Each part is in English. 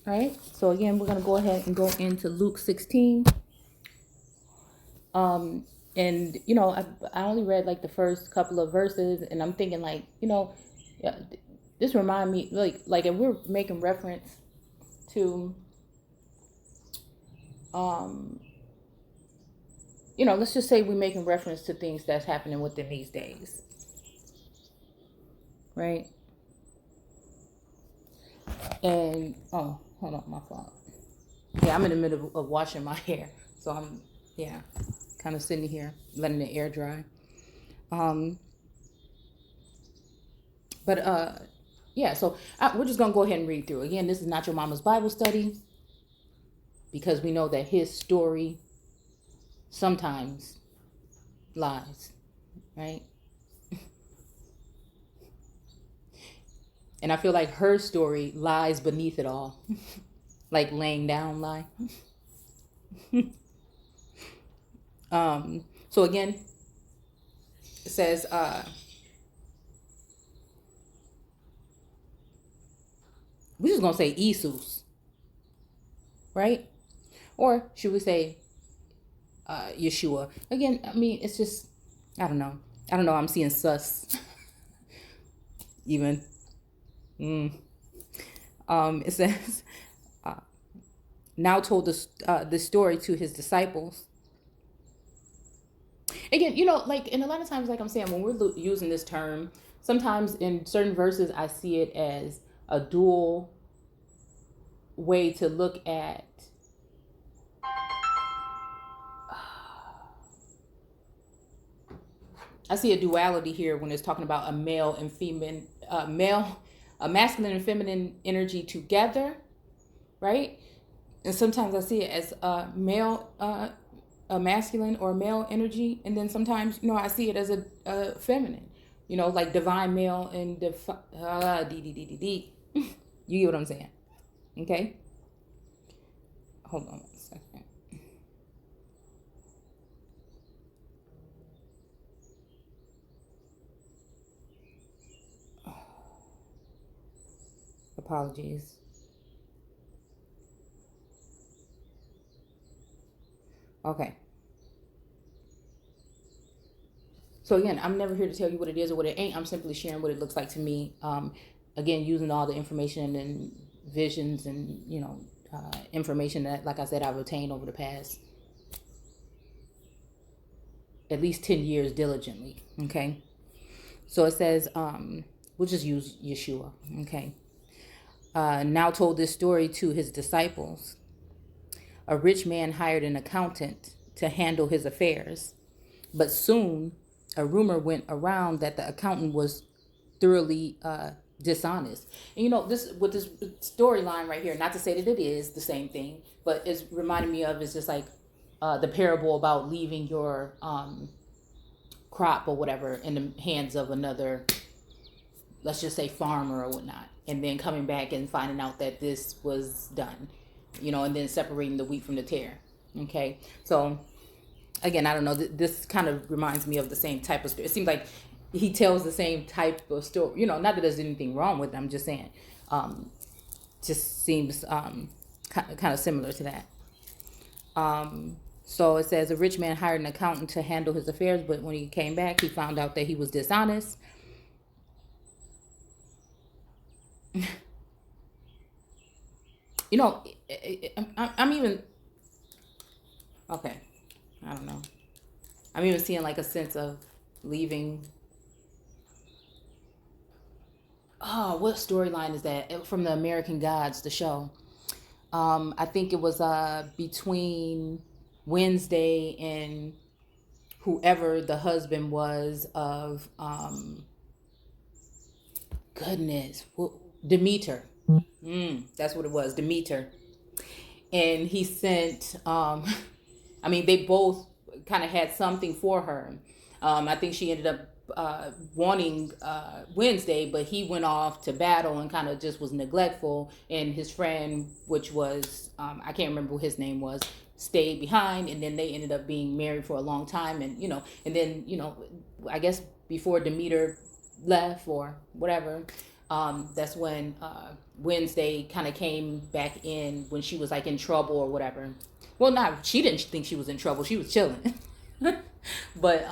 right? So again, we're going to go ahead and go into Luke 16. And I only read like the first couple of verses, and I'm thinking like, yeah, this remind me like if we're making reference to um let's just say we're making reference to things that's happening within these days, right? And oh, hold on, my fault. Yeah, I'm in the middle of washing my hair, so I'm yeah, kind of sitting here letting the air dry. Um, but yeah, so we're just gonna go ahead and read through. Again, this is not your mama's Bible study because we know that his story sometimes lies, right? And I feel like her story lies beneath it all, like laying down lie. So again, it says, we're just gonna say Jesus, right? Or should we say Yeshua? Again, I mean, it's just, I don't know. I'm seeing sus even. It says, now told this story to his disciples. Again, like, and a lot of times, like I'm saying, when we're using this term, sometimes in certain verses, I see it as a dual way to look at. I see a duality here when it's talking about a male and female, a masculine and feminine energy together, right? And sometimes I see it as a masculine or male energy, and then sometimes I see it as a feminine, like divine male and d. You get what I'm saying? Okay. Hold on 1 second. Apologies. Okay. So again, I'm never here to tell you what it is or what it ain't. I'm simply sharing what it looks like to me. Again, using all the information and visions and information that, like I said, I've obtained over the past at least 10 years diligently. Okay. So it says, we'll just use Yeshua. Okay. Now told this story to his disciples. A rich man hired an accountant to handle his affairs, but soon a rumor went around that the accountant was thoroughly dishonest. And this with this storyline right here, not to say that it is the same thing, but it's reminding me of is just like the parable about leaving your crop or whatever in the hands of another, let's just say farmer or whatnot, and then coming back and finding out that this was done, and then separating the wheat from the tare. Okay, so again, I don't know. This kind of reminds me of the same type of story. It seems like he tells the same type of story. Not that there's anything wrong with it. I'm just saying, just seems kind of similar to that. So it says a rich man hired an accountant to handle his affairs, but when he came back, he found out that he was dishonest. I'm even okay. I don't know. I'm even seeing like a sense of leaving. Oh, what storyline is that from the American Gods, the show? I think it was between Wednesday and whoever the husband was of goodness, Demeter. That's what it was, Demeter. And he sent I mean, they both kind of had something for her. I think she ended up wanting Wednesday, but he went off to battle and kind of just was neglectful. And his friend, which was, I can't remember what his name was, stayed behind. And then they ended up being married for a long time. And, and then, I guess before Demeter left or whatever, That's when Wednesday kind of came back in when she was like in trouble or whatever. Well, not she didn't think she was in trouble. She was chilling, but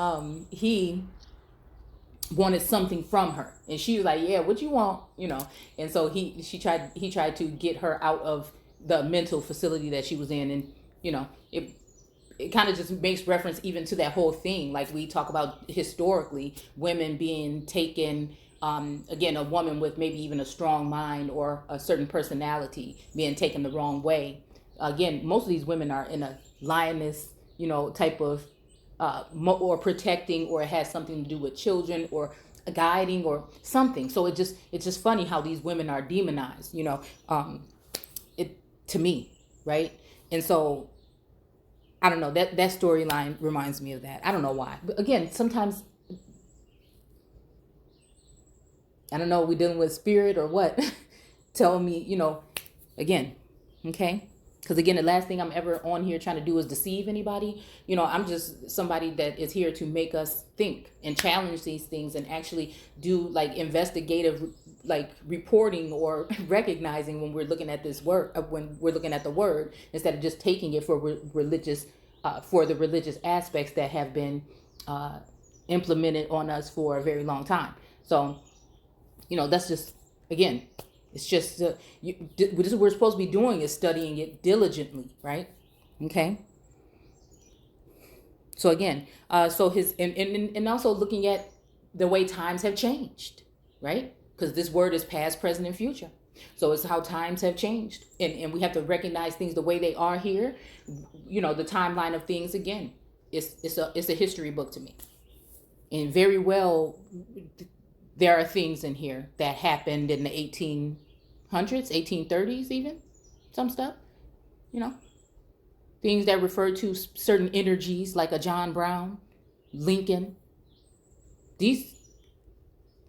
he wanted something from her, and she was like, "Yeah, what you want?" And so he tried to get her out of the mental facility that she was in, and it kind of just makes reference even to that whole thing. Like we talk about historically, women being taken, again, a woman with maybe even a strong mind or a certain personality being taken the wrong way. Again, most of these women are in a lioness, type of, or protecting, or it has something to do with children or guiding or something. So it's just funny how these women are demonized, it to me, right? And so I don't know, that storyline reminds me of that. I don't know why. But again, sometimes I don't know, we dealing with spirit or what. Tell me, again, okay? Because again, the last thing I'm ever on here trying to do is deceive anybody. I'm just somebody that is here to make us think and challenge these things and actually do like investigative like reporting or recognizing when we're looking at this word, when we're looking at the word, instead of just taking it for religious, for the religious aspects that have been implemented on us for a very long time. So, that's just, again, it's just, this is what we're supposed to be doing, is studying it diligently, right? Okay. So again, so his, and also looking at the way times have changed, right? Because this word is past, present, and future. So it's how times have changed. And we have to recognize things the way they are here. The timeline of things, again, it's a history book to me. And very well, there are things in here that happened in the 1800s, 1830s even, some stuff, things that refer to certain energies like a John Brown, Lincoln. These,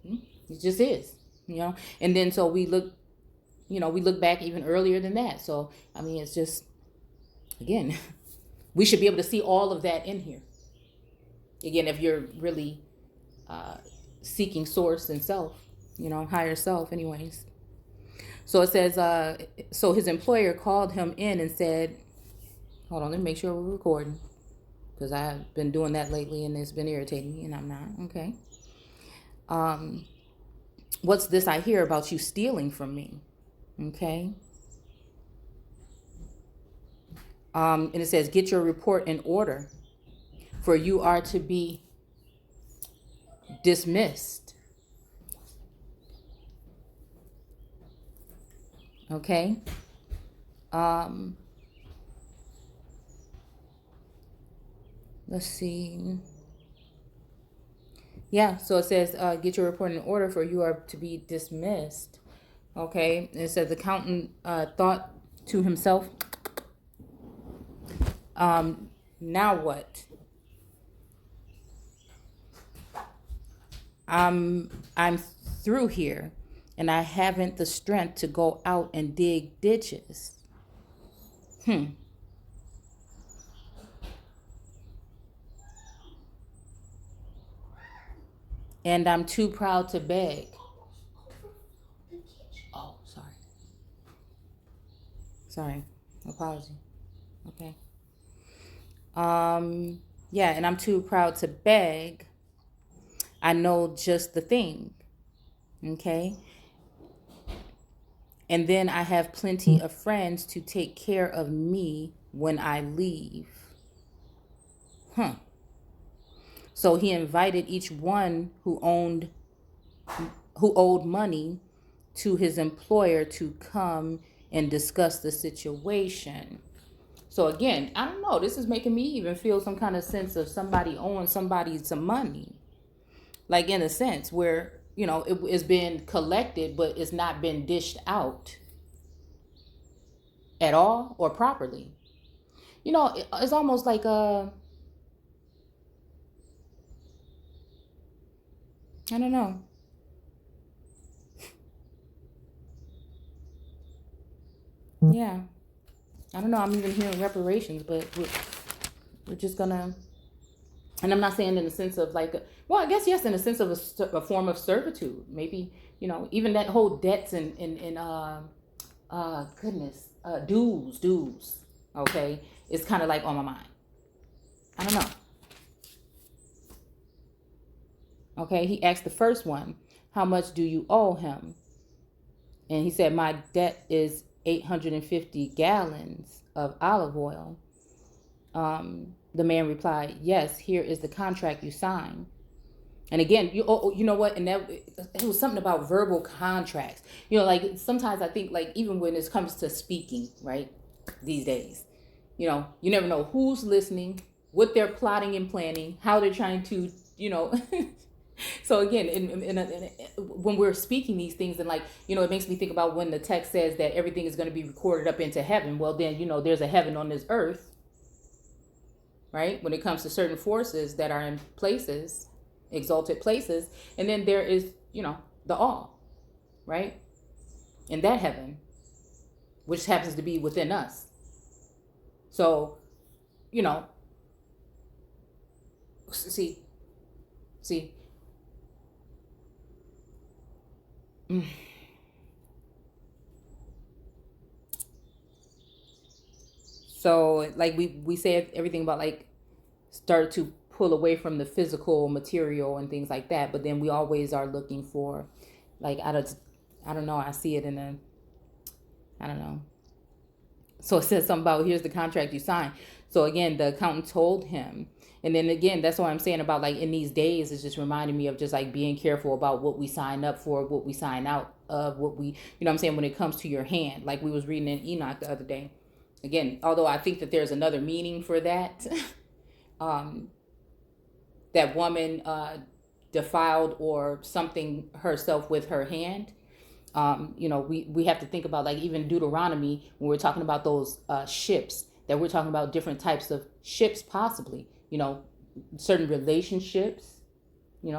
it just is, and then so we look back even earlier than that. So, I mean, it's just, again, we should be able to see all of that in here. Again, if you're really seeking source and self, higher self anyways. So it says, so his employer called him in and said, hold on, let me make sure we're recording, because I've been doing that lately and it's been irritating me and I'm not. Okay. What's this I hear about you stealing from me? Okay. And it says, get your report in order, for you are to be dismissed. Okay. Let's see. Yeah, so it says, get your report in order, for you are to be dismissed. Okay. And it says the accountant thought to himself, now what? I'm through here, and I haven't the strength to go out and dig ditches. And I'm too proud to beg. Oh, sorry. Apology. Okay. Yeah, and I'm too proud to beg. I know just the thing. Okay. And then I have plenty of friends to take care of me when I leave. So he invited each one who owed money to his employer to come and discuss the situation. So again, I don't know, this is making me even feel some kind of sense of somebody owing somebody some money. Like, in a sense where, it's been collected, but it's not been dished out at all or properly. It's almost like I don't know. Yeah. I don't know. I'm even hearing reparations, but we're just gonna And I'm not saying in the sense of like, well, I guess yes, in the sense of a form of servitude. Maybe, even that whole debts and goodness, dues. Okay, it's kind of like on my mind. I don't know. Okay, he asked the first one, how much do you owe him? And he said, my debt is 850 gallons of olive oil. The man replied, yes, here is the contract you signed. And again, you know what? And that it was something about verbal contracts. Like sometimes I think like even when it comes to speaking, right? These days, you never know who's listening, what they're plotting and planning, how they're trying to, So again, when we're speaking these things, and like, it makes me think about when the text says that everything is going to be recorded up into heaven. Well, then, there's a heaven on this earth, right? When it comes to certain forces that are in places, exalted places. And then there is, the all, right? In that heaven, which happens to be within us. So, see. So like we said everything about like start to pull away from the physical material and things like that, but then we always are looking for like I don't know, I see it in I don't know. So it says something about here's the contract you signed. So again, the accountant told him. And then again, that's what I'm saying about like in these days, it's just reminding me of just like being careful about what we sign up for, what we sign out of, what we, what I'm saying, when it comes to your hand, like we was reading in Enoch the other day. Again, although I think that there's another meaning for that, that woman defiled or something herself with her hand. We have to think about like even Deuteronomy when we're talking about those ships, that we're talking about different types of ships possibly, certain relationships, we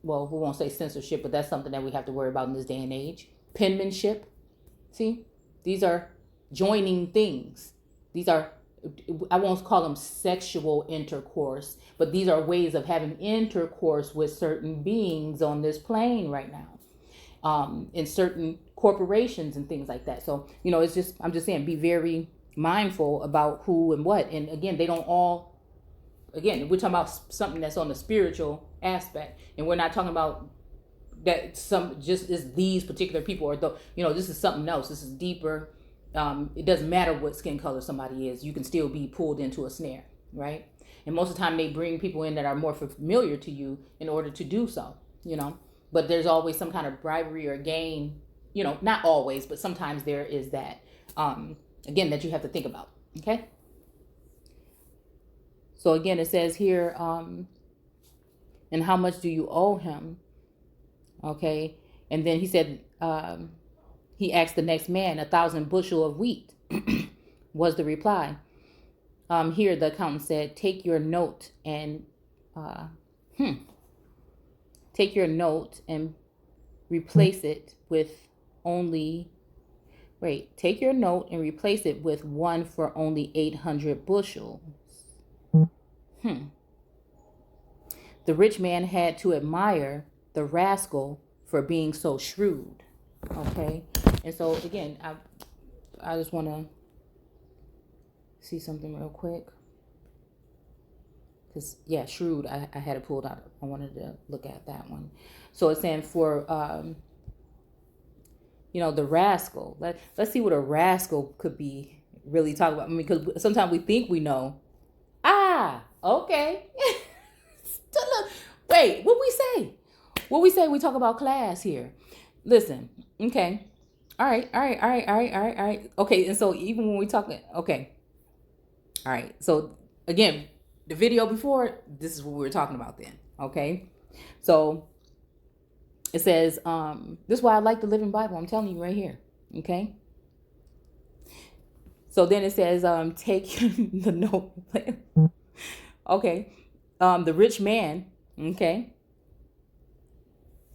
won't say censorship, but that's something that we have to worry about in this day and age. Penmanship. See, these are joining things. These are, I won't call them sexual intercourse, but these are ways of having intercourse with certain beings on this plane right now, in certain corporations and things like that. So, it's just, I'm just saying, be very mindful about who and what. And again, they don't all, again, we're talking about something that's on the spiritual aspect, and we're not talking about that some just is these particular people or this is something else. This is deeper. It doesn't matter what skin color somebody is, you can still be pulled into a snare, right? And most of the time they bring people in that are more familiar to you in order to do so, but there's always some kind of bribery or gain, not always, but sometimes there is that, again, that you have to think about. Okay. So again, it says here, and how much do you owe him? Okay. And then he said, he asked the next man, 1,000 bushel of wheat was the reply. Here the accountant said, take your note and replace it with one for only 800 bushels. The rich man had to admire the rascal for being so shrewd. Okay. And so again, I just want to see something real quick. Because, shrewd, I had it pulled out. I wanted to look at that one. So it's saying for, the rascal. Let's see what a rascal could be really talking about. I mean, because sometimes we think we know. Okay. Wait, what we say? We talk about class here. Listen, okay. All right. Okay, and so even when we talk, okay. All right, so again, the video before, this is what we were talking about then, okay? So it says, this is why I like the Living Bible. I'm telling you right here, okay? So then it says, take the note. Okay. The rich man, okay,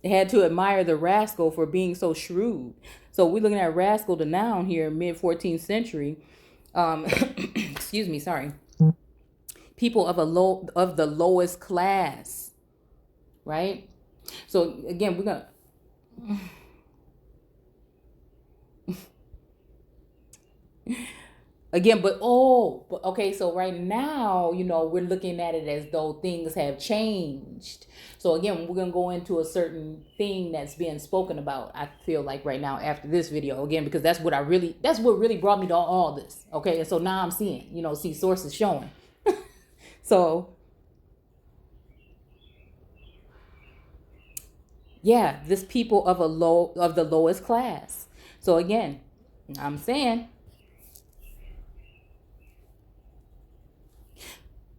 had to admire the rascal for being so shrewd. So we're looking at rascal, the noun here, mid 14th century. Excuse me, sorry. people of the lowest class, right? So again, we're gonna again, but okay, so right now, we're looking at it as though things have changed. So again, we're gonna go into a certain thing that's being spoken about, I feel like right now after this video, again, because that's what really brought me to all this. Okay, and so now I'm seeing, see sources showing. So yeah, this people of the lowest class. So again, I'm saying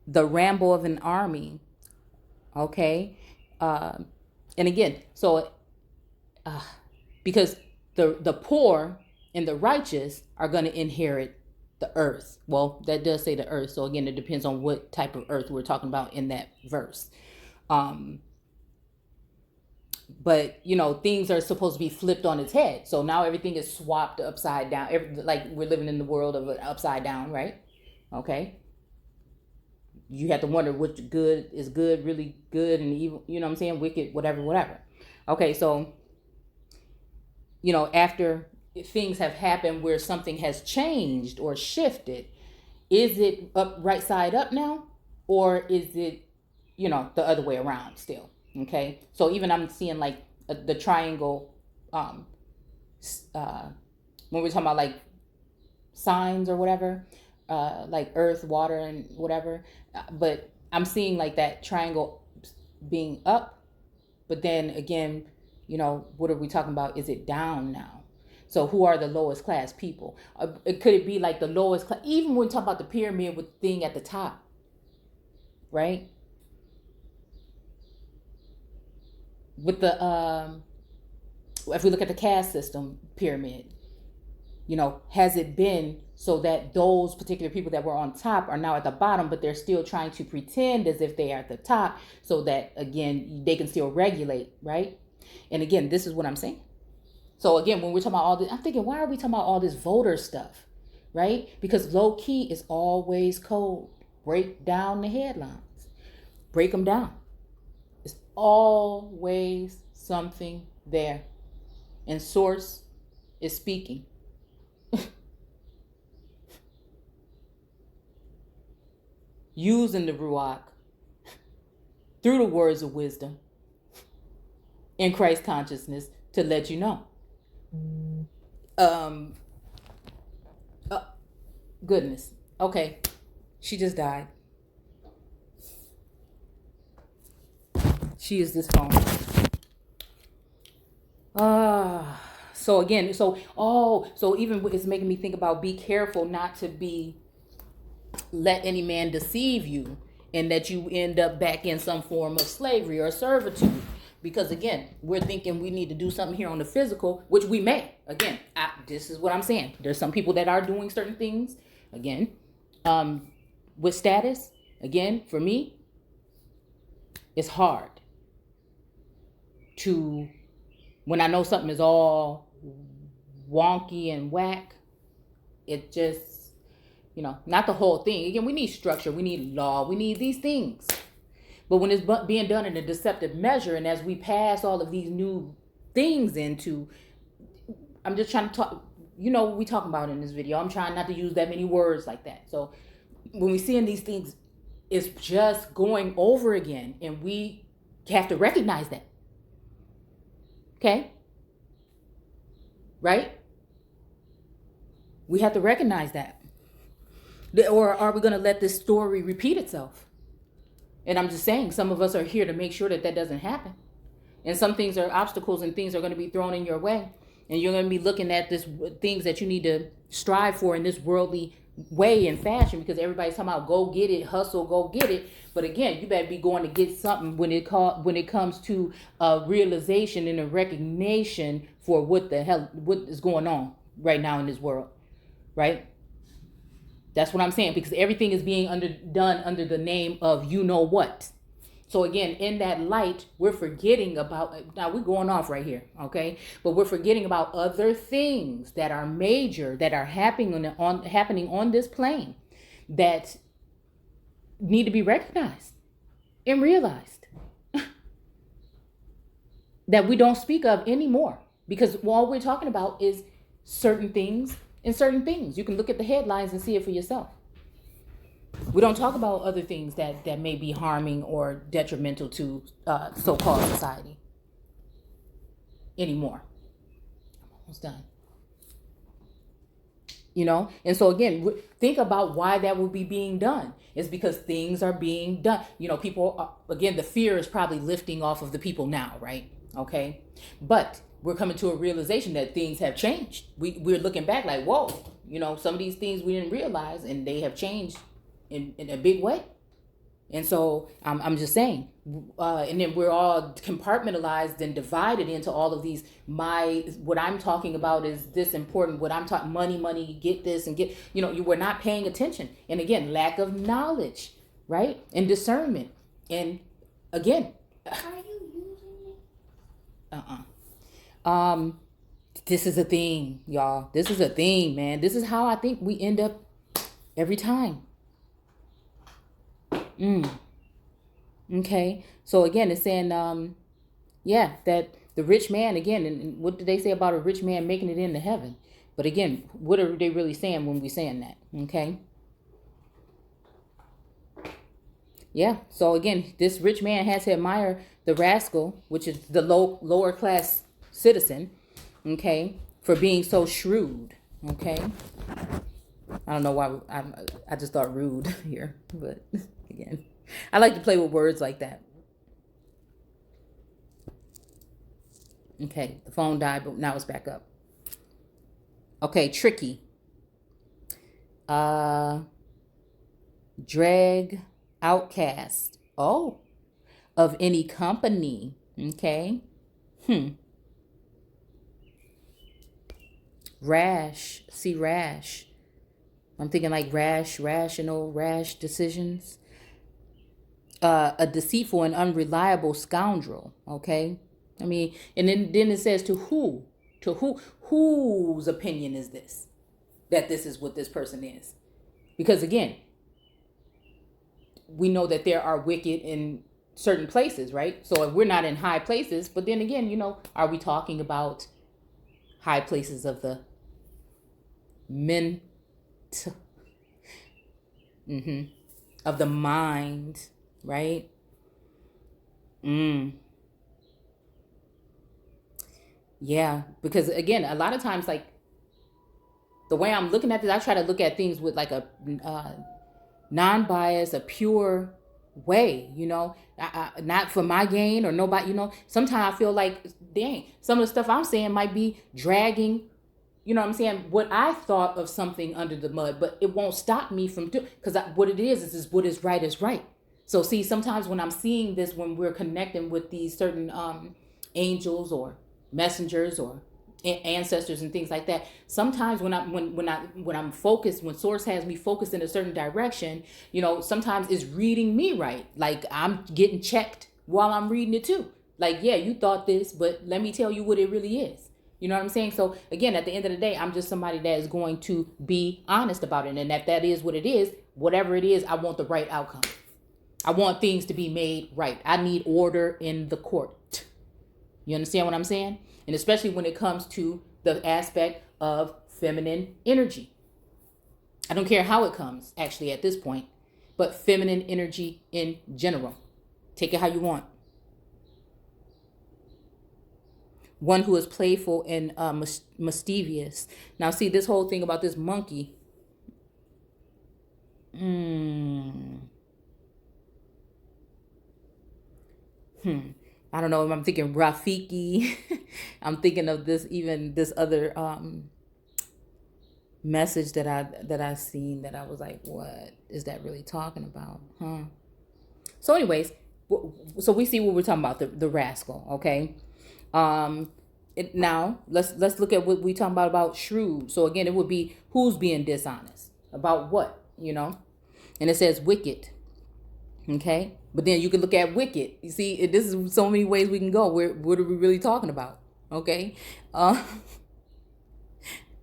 the ramble of an army. Okay. And again, so because the poor and the righteous are going to inherit the earth. Well, that does say the earth. So again, it depends on what type of earth we're talking about in that verse. But things are supposed to be flipped on its head. So now everything is swapped upside down. Like we're living in the world of upside down, right? Okay. You have to wonder which good is good, really good, and evil, you know what I'm saying? Wicked, whatever. Okay, so, after things have happened where something has changed or shifted, is it up right side up now? Or is it, the other way around still? Okay, so even I'm seeing like the triangle, when we're talking about like signs or whatever, like earth, water, and whatever. But I'm seeing like that triangle being up, but then again, what are we talking about? Is it down now? So who are the lowest class people? Could it be like the lowest class? Even when we talk about the pyramid with thing at the top, right? With the if we look at the caste system pyramid, has it been so that those particular people that were on top are now at the bottom, but they're still trying to pretend as if they are at the top so that, again, they can still regulate, right? And again, this is what I'm saying. So again, when we're talking about all this, I'm thinking, why are we talking about all this voter stuff, right? Because low key is always cold. Break down the headlines. Break them down. It's always something there. And source is speaking. Using the Ruach through the words of wisdom in Christ consciousness to let you know. Goodness. Okay. She just died. She is this phone. So again, so even it's making me think about be careful not to let any man deceive you and that you end up back in some form of slavery or servitude. Because again, we're thinking we need to do something here on the physical, which we may. Again, this is what I'm saying. There's some people that are doing certain things. Again, with status. Again, for me, it's hard to, when I know something is all wonky and whack, it just, not the whole thing. Again, we need structure, we need law, we need these things. But when it's being done in a deceptive measure, and as we pass all of these new things into, I'm just trying to talk, what we talking about in this video. I'm trying not to use that many words like that. So when we see in these things, it's just going over again, and we have to recognize that. Okay? Right? We have to recognize that. Or are we going to let this story repeat itself? And I'm just saying, some of us are here to make sure that doesn't happen. And some things are obstacles and things are going to be thrown in your way. And you're going to be looking at things that you need to strive for in this worldly way and fashion, because everybody's talking about go get it, hustle, go get it. But again, you better be going to get something when it comes to a realization and a recognition for what is going on right now in this world, right? That's what I'm saying, because everything is being done under the name of you know what. So again, in that light, we're forgetting about, now we're going off right here, okay? But we're forgetting about other things that are major, that are happening on this plane, that need to be recognized and realized that we don't speak of anymore, because all we're talking about is certain things and certain things. You can look at the headlines and see it for yourself. We don't talk about other things that may be harming or detrimental to so-called society anymore. I'm almost done. And so again, think about why that would be being done. It's because things are being done. People again, the fear is probably lifting off of the people now, right? Okay, but we're coming to a realization that things have changed. We're looking back like, whoa, some of these things we didn't realize, and they have changed in a big way. And so I'm just saying, and then we're all compartmentalized and divided into all of these. What I'm talking about is this important. What I'm talking, money, get this and get, you were not paying attention. And again, lack of knowledge, right? And discernment. And again, are you using it? This is a thing, y'all. This is a thing, man. This is how I think we end up every time. Okay, so again, it's saying, that the rich man, again, and what do they say about a rich man making it into heaven? But again, what are they really saying when we're saying that? Okay. Yeah, so again, this rich man has to admire the rascal, which is the lower class citizen, okay, for being so shrewd, okay. I don't know why I just thought rude here, but again, I like to play with words like that. Okay, the phone died, but now it's back up. Okay, tricky. Drag outcast. Oh, of any company. Okay. Rash. See, rash. I'm thinking like rational decisions. A deceitful and unreliable scoundrel. Okay. I mean, and then it says to who? Whose opinion is this? That this is what this person is. Because again, we know that there are wicked in certain places, right? So if we're not in high places, but then again, are we talking about high places of the of the mind, right? Yeah, because again, a lot of times, like the way I'm looking at this, I try to look at things with like a non-biased, a pure way, not for my gain or nobody, sometimes I feel like, dang, some of the stuff I'm saying might be dragging, what I thought of something under the mud, but it won't stop me from doing, because what it is what is right is right. So see, sometimes when I'm seeing this, when we're connecting with these certain angels or messengers or ancestors and things like that, sometimes when I'm focused, when source has me focused in a certain direction, sometimes it's reading me right, like I'm getting checked while I'm reading it too, like, yeah, you thought this, but let me tell you what it really is. You know what I'm saying? So again, at the end of the day, I'm just somebody that is going to be honest about it, and if that is what it is, whatever it is, I want the right outcome. I want things to be made right. I need order in the court. You understand what I'm saying? And especially when it comes to the aspect of feminine energy. I don't care how it comes, actually, at this point, but feminine energy in general. Take it how you want. One who is playful and mischievous. Now, see, this whole thing about this monkey. I don't know if I'm thinking Rafiki. I'm thinking of this other message that I seen that I was like, what is that really talking about? So anyways, so we see what we're talking about, the rascal, okay? Now let's look at what we talking about shrewd. So again, it would be who's being dishonest about what, and it says wicked. Okay, but then you can look at wicked. You see, this is so many ways we can go. What are we really talking about? Okay,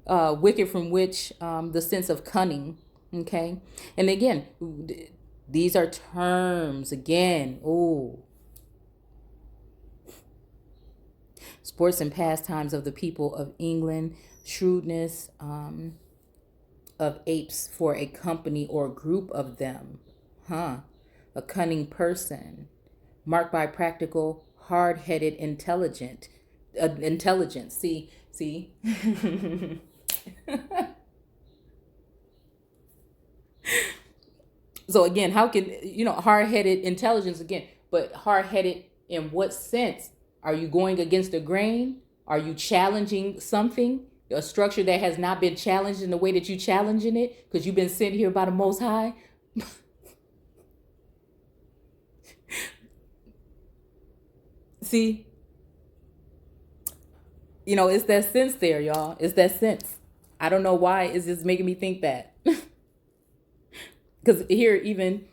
wicked, from which the sense of cunning. Okay, and again, These are terms again. Ooh. Sports and pastimes of the people of England. Shrewdness of apes for a company or group of them. A cunning person. Marked by practical, hard-headed, intelligence. See. So again, how can hard-headed intelligence again? But hard-headed in what sense? Are you going against the grain? Are you challenging something, a structure that has not been challenged in the way that you challenging it because you've been sent here by the Most High? See, it's that sense there, y'all. It's that sense. I don't know why it's just making me think that. Because here even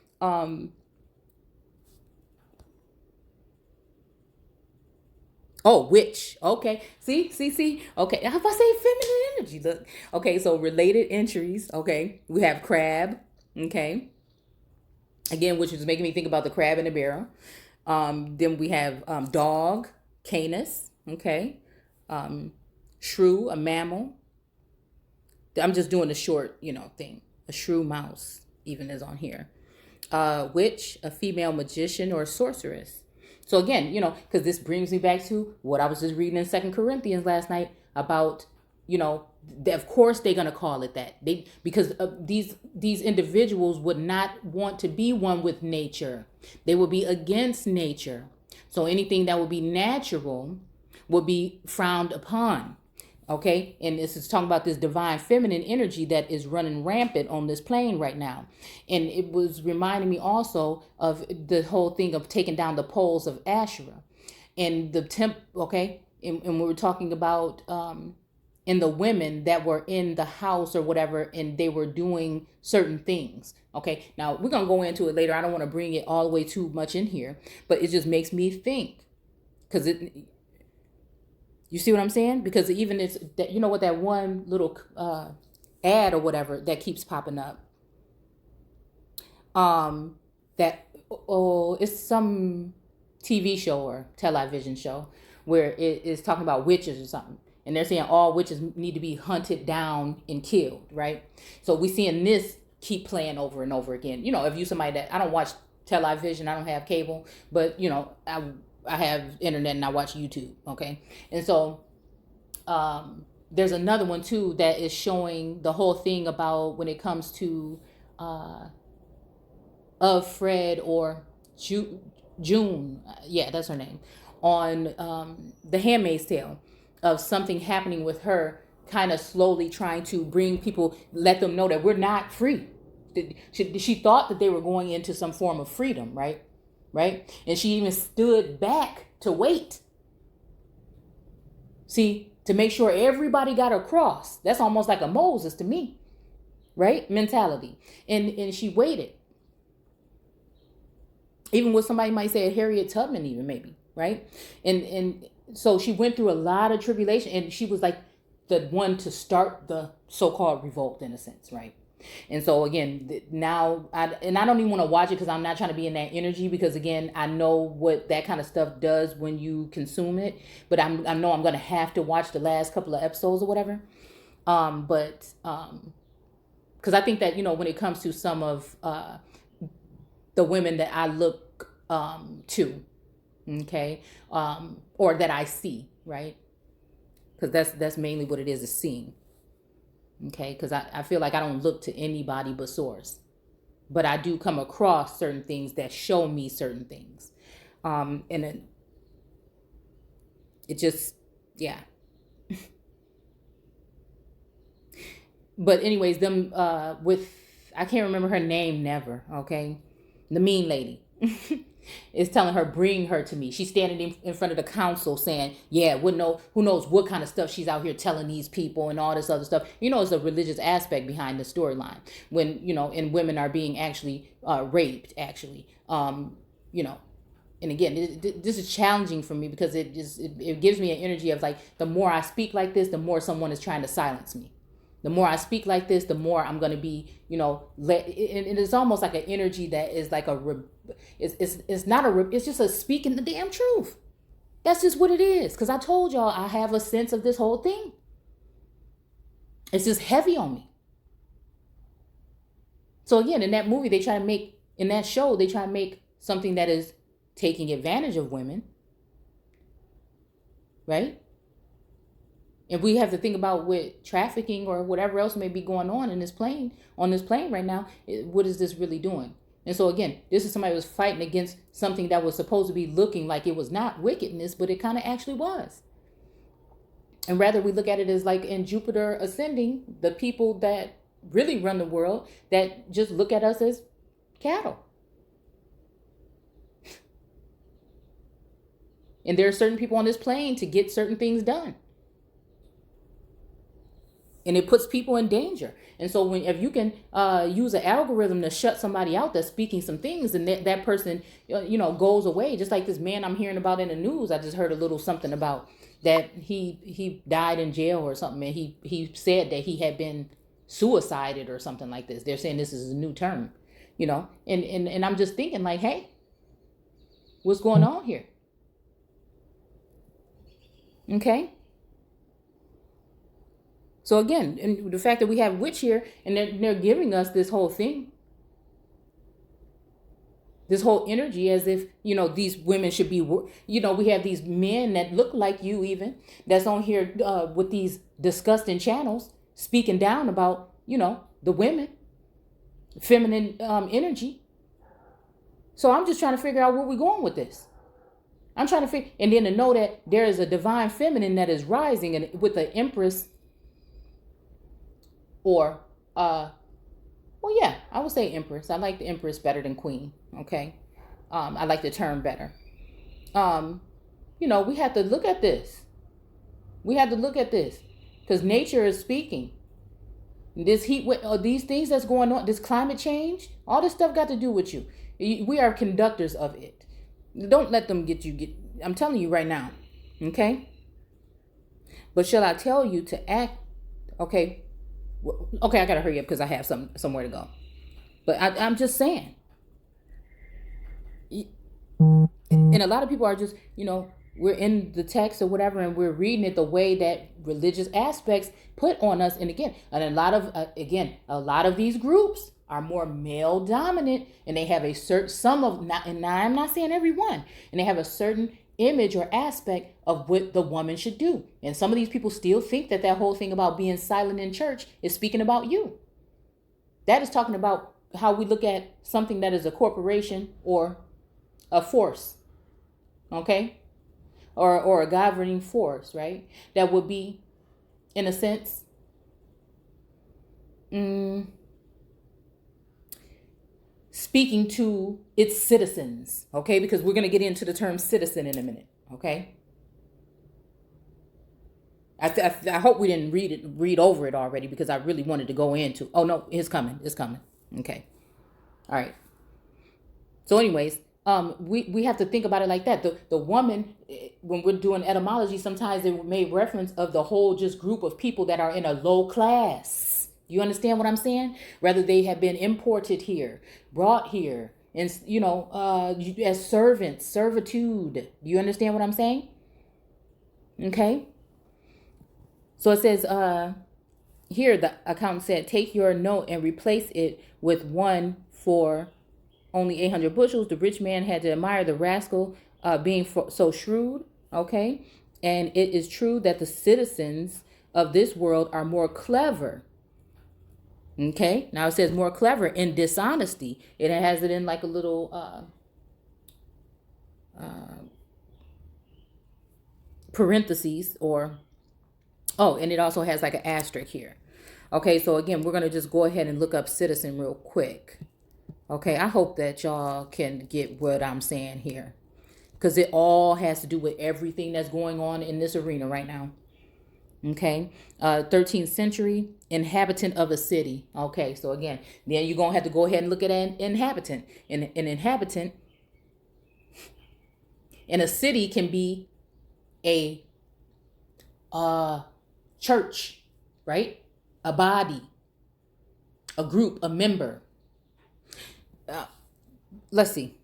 witch. Okay. See. Okay. How about say feminine energy? Look. Okay, so related entries. Okay. We have crab. Okay. Again, which is making me think about the crab in the barrel. Then we have dog, canis. Okay. Shrew, a mammal. I'm just doing a short, thing. A shrew mouse even is on here. Witch, a female magician or sorceress. So again, because this brings me back to what I was just reading in 2 Corinthians last night about, of course they're gonna call it that. Because these individuals would not want to be one with nature. They would be against nature. So anything that would be natural would be frowned upon. Okay, and this is talking about this divine feminine energy that is running rampant on this plane right now. And it was reminding me also of the whole thing of taking down the poles of Asherah and the okay, and we were talking about in the women that were in the house or whatever, and they were doing certain things. Okay, now we're gonna go into it later. I don't want to bring it all the way too much in here, but it just makes me think, because you see what I'm saying? Because even it's that, what, that one little ad or whatever that keeps popping up. It's some TV show or television show where it is talking about witches or something. And they're saying all witches need to be hunted down and killed, right? So we seeing this keep playing over and over again. If you somebody that, I don't watch television, I don't have cable, but I have internet and I watch YouTube. Okay. And so, there's another one too, that is showing the whole thing about when it comes to, of Fred or June. Yeah, that's her name, on, The Handmaid's Tale, of something happening with her, kind of slowly trying to bring people, let them know that we're not free. She thought that they were going into some form of freedom, right? Right? And she even stood back to wait. See, to make sure everybody got across. That's almost like a Moses to me, right? Mentality. And she waited. Even what somebody might say, a Harriet Tubman even, maybe, right? And so she went through a lot of tribulation, and she was like the one to start the so-called revolt, in a sense, right? And so again, now I don't even want to watch it because I'm not trying to be in that energy, because again, I know what that kind of stuff does when you consume it. But I know I'm going to have to watch the last couple of episodes or whatever. Because I think that, when it comes to some of the women that I look to, okay, or that I see, right? Because that's mainly what it is seeing. Okay, because I feel like I don't look to anybody but source, but I do come across certain things that show me certain things, and it just, yeah. But anyways, them with, I can't remember her name, never. Okay, the mean lady. Is telling her, bring her to me. She's standing in front of the council saying, yeah, who knows what kind of stuff she's out here telling these people and all this other stuff. It's a religious aspect behind the storyline when, and women are being actually raped, actually. And again, this is challenging for me because it gives me an energy of like, the more I speak like this, the more someone is trying to silence me. The more I speak like this, the more I'm going to be, and it's almost like an energy that is like it's not it's just a speaking the damn truth. That's just what it is. Because I told y'all I have a sense of this whole thing. It's just heavy on me. So again, in that movie, in that show, they try to make something that is taking advantage of women. Right? And we have to think about with trafficking or whatever else may be going on in this plane, right now, what is this really doing? And so again, this is somebody who was fighting against something that was supposed to be looking like it was not wickedness, but it kind of actually was. And rather we look at it as like in Jupiter Ascending, the people that really run the world that just look at us as cattle. And there are certain people on this plane to get certain things done. And it puts people in danger. And so if you can use an algorithm to shut somebody out that's speaking some things, and that person, goes away, just like this man I'm hearing about in the news. I just heard a little something about that he died in jail or something, and he said that he had been suicided or something like this. They're saying this is a new term, and I'm just thinking like, hey, what's going on here? Okay. So again, and the fact that we have witch here and they're giving us this whole thing, this whole energy as if, these women should be, we have these men that look like you even, that's on here with these disgusting channels speaking down about, the women, feminine energy. So I'm just trying to figure out where we're going with this. I'm trying to figure, and then to know that there is a divine feminine that is rising and with the empress. Or, I would say empress. I like the empress better than queen. Okay. I like the term better. We have to look at this. Because nature is speaking. This heat, these things that's going on, this climate change, all this stuff got to do with you. We are conductors of it. Don't let them get you. I'm telling you right now. Okay. But shall I tell you to act? Okay. Okay, I gotta hurry up because I have somewhere to go. But I'm just saying. And a lot of people are just, we're in the text or whatever, and we're reading it the way that religious aspects put on us. And again, a lot of these groups are more male dominant, and they have a certain and now I'm not saying everyone, and they have a certain image or aspect of what the woman should do. And some of these people still think that whole thing about being silent in church is speaking about you. That is talking about how we look at something that is a corporation or a force, okay? Or a governing force, right? That would be, in a sense, speaking to its citizens, okay? Because we're going to get into the term citizen in a minute, okay? I hope we didn't read over it already, because I really wanted to go into. Oh no, it's coming. Okay, all right. So, anyways, we have to think about it like that. The woman, when we're doing etymology, sometimes they made reference of the whole just group of people that are in a low class. You understand what I'm saying? Rather they have been imported here, brought here, and as servants, servitude. Do you understand what I'm saying? Okay. So it says here, the accountant said, take your note and replace it with one for only 800 bushels. The rich man had to admire the rascal being so shrewd. Okay. And it is true that the citizens of this world are more clever. Okay. Now it says more clever in dishonesty. It has it in like a little parentheses or... Oh, and it also has like an asterisk here. Okay, so again, we're going to just go ahead and look up citizen real quick. Okay, I hope that y'all can get what I'm saying here, because it all has to do with everything that's going on in this arena right now. Okay, 13th century, inhabitant of a city. Okay, so again, then you're going to have to go ahead and look at an inhabitant. An inhabitant in a city can be a church, right? a body, a group, a member. Let's see,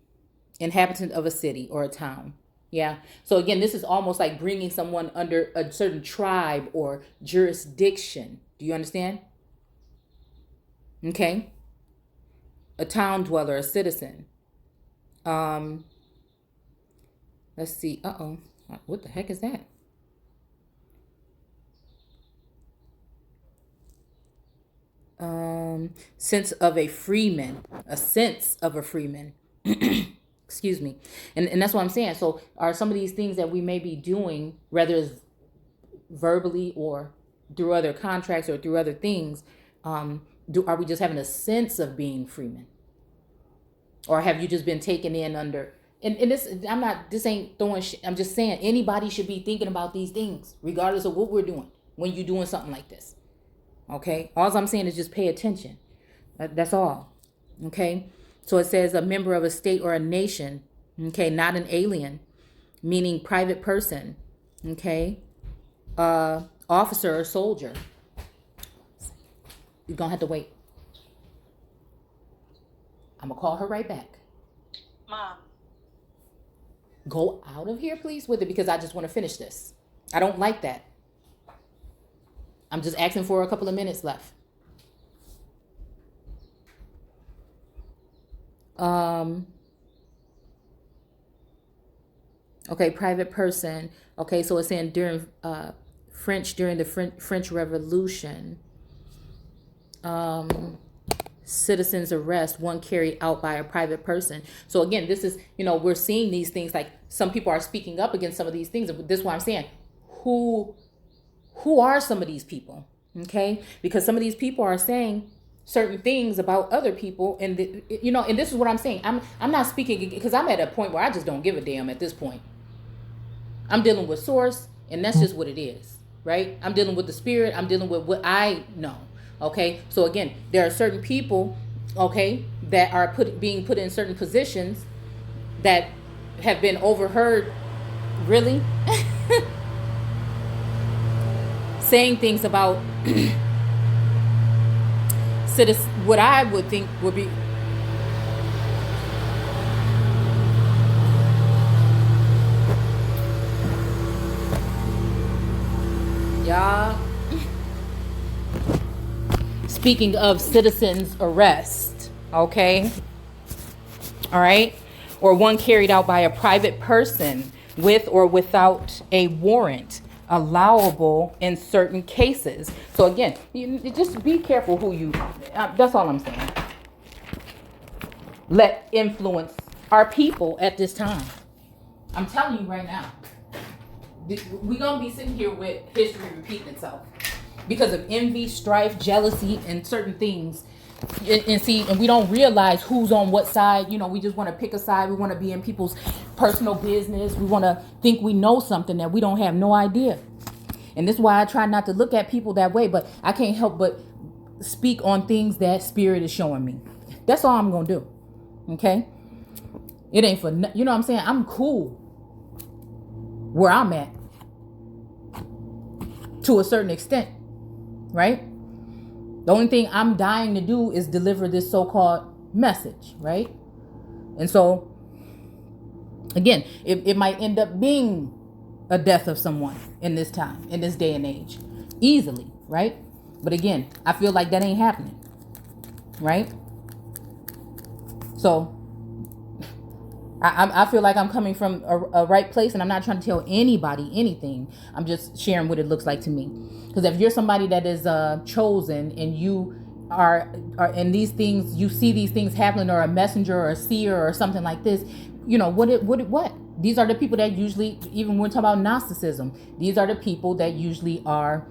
inhabitant of a city or a town. Yeah. So again, this is almost like bringing someone under a certain tribe or jurisdiction. Do you understand? Okay. A town dweller, a citizen. Let's see. Uh-oh. What the heck is that? Sense of a freeman. A sense of a freeman. Excuse me. And that's what I'm saying. So are some of these things that we may be doing, whether it's verbally or through other contracts or through other things, are we just having a sense of being freemen? Or have you just been taken in under, and this ain't throwing shit. I'm just saying anybody should be thinking about these things, regardless of what we're doing when you're doing something like this. Okay? All I'm saying is just pay attention. That's all. Okay? So it says a member of a state or a nation, okay, not an alien, meaning private person, okay, officer or soldier. You're going to have to wait. I'm going to call her right back. Mom. Go out of here, please, with it, because I just want to finish this. I don't like that. I'm just asking for a couple of minutes left. Okay, private person. Okay, so it's saying during during the French Revolution, citizens arrest, one carried out by a private person. So again, this is, we're seeing these things, like some people are speaking up against some of these things. This is why I'm saying, who are some of these people? Okay, because some of these people are saying certain things about other people, and and this is what I'm saying. I'm not speaking because I'm at a point where I just don't give a damn at this point. I'm dealing with source, and that's just what it is, right? I'm dealing with the spirit. I'm dealing with what I know. Okay, so again, there are certain people, okay, that are being put in certain positions that have been overheard, really, saying things about what I would think would be. Y'all. Speaking of citizens arrest, okay? All right? Or one carried out by a private person with or without a warrant, allowable in certain cases. So again, you just be careful who you, that's all I'm saying. Let influence our people at this time. I'm telling you right now, we're going to be sitting here with history repeating itself because of envy, strife, jealousy, and certain things. And we don't realize who's on what side. We just want to pick a side. We want to be in people's personal business. We want to think we know something that we don't have no idea. And this is why I try not to look at people that way, but I can't help but speak on things that spirit is showing me. That's all I'm going to do. Okay? It ain't for, you know what I'm saying? I'm cool where I'm at to a certain extent, right? The only thing I'm dying to do is deliver this so-called message, right? And so, again, it might end up being a death of someone in this time, in this day and age, easily, right? But again, I feel like that ain't happening, right? So, I feel like I'm coming from a right place, and I'm not trying to tell anybody anything. I'm just sharing what it looks like to me. Because if you're somebody that is chosen, and you are in these things, you see these things happening, or a messenger or a seer or something like this, what? These are the people that usually, even when we're talking about Gnosticism, these are the people that usually are,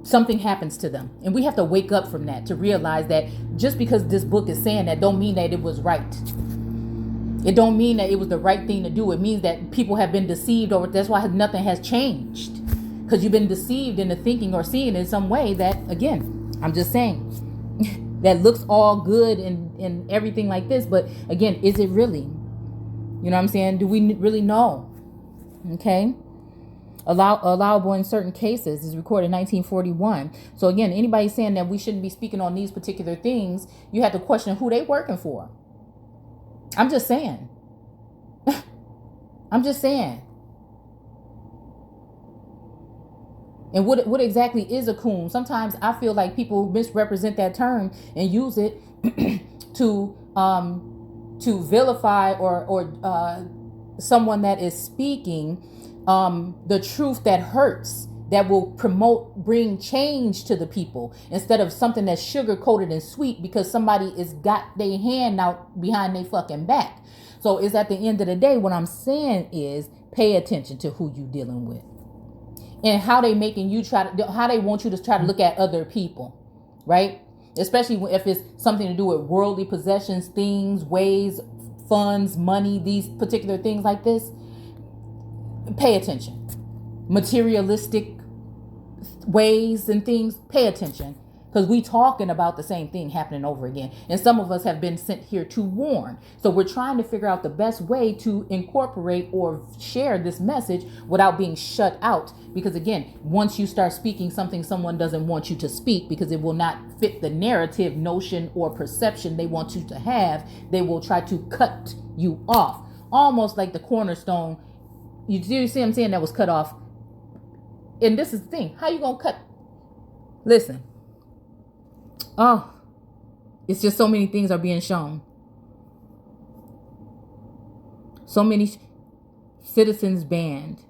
something happens to them. And we have to wake up from that to realize that just because this book is saying that don't mean that it was right. It don't mean that it was the right thing to do. It means that people have been deceived over. That's why nothing has changed. Because you've been deceived into thinking or seeing in some way that, again, I'm just saying, that looks all good and everything like this. But again, is it really? You know what I'm saying? Do we really know? Okay. Allowable in certain cases is recorded in 1941. So again, anybody saying that we shouldn't be speaking on these particular things, you have to question who they working for. I'm just saying. I'm just saying. And what exactly is a coon? Sometimes I feel like people misrepresent that term and use it to vilify or someone that is speaking the truth that hurts, that will bring change to the people, instead of something that's sugar coated and sweet because somebody is got their hand out behind their fucking back. So it's at the end of the day, what I'm saying is pay attention to who you dealing with and how they making you how they want you to try to look at other people, right? Especially if it's something to do with worldly possessions, things, ways, funds, money, these particular things like this. Pay attention. Materialistic ways and things, pay attention, because we talking about the same thing happening over again, and some of us have been sent here to warn. So we're trying to figure out the best way to incorporate or share this message without being shut out, because again, once you start speaking something someone doesn't want you to speak because it will not fit the narrative, notion, or perception they want you to have, they will try to cut you off, almost like the cornerstone. You see what I'm saying? That was cut off. And this is the thing. How you gonna cut? Listen. Oh, it's just so many things are being shown. So many citizens banned.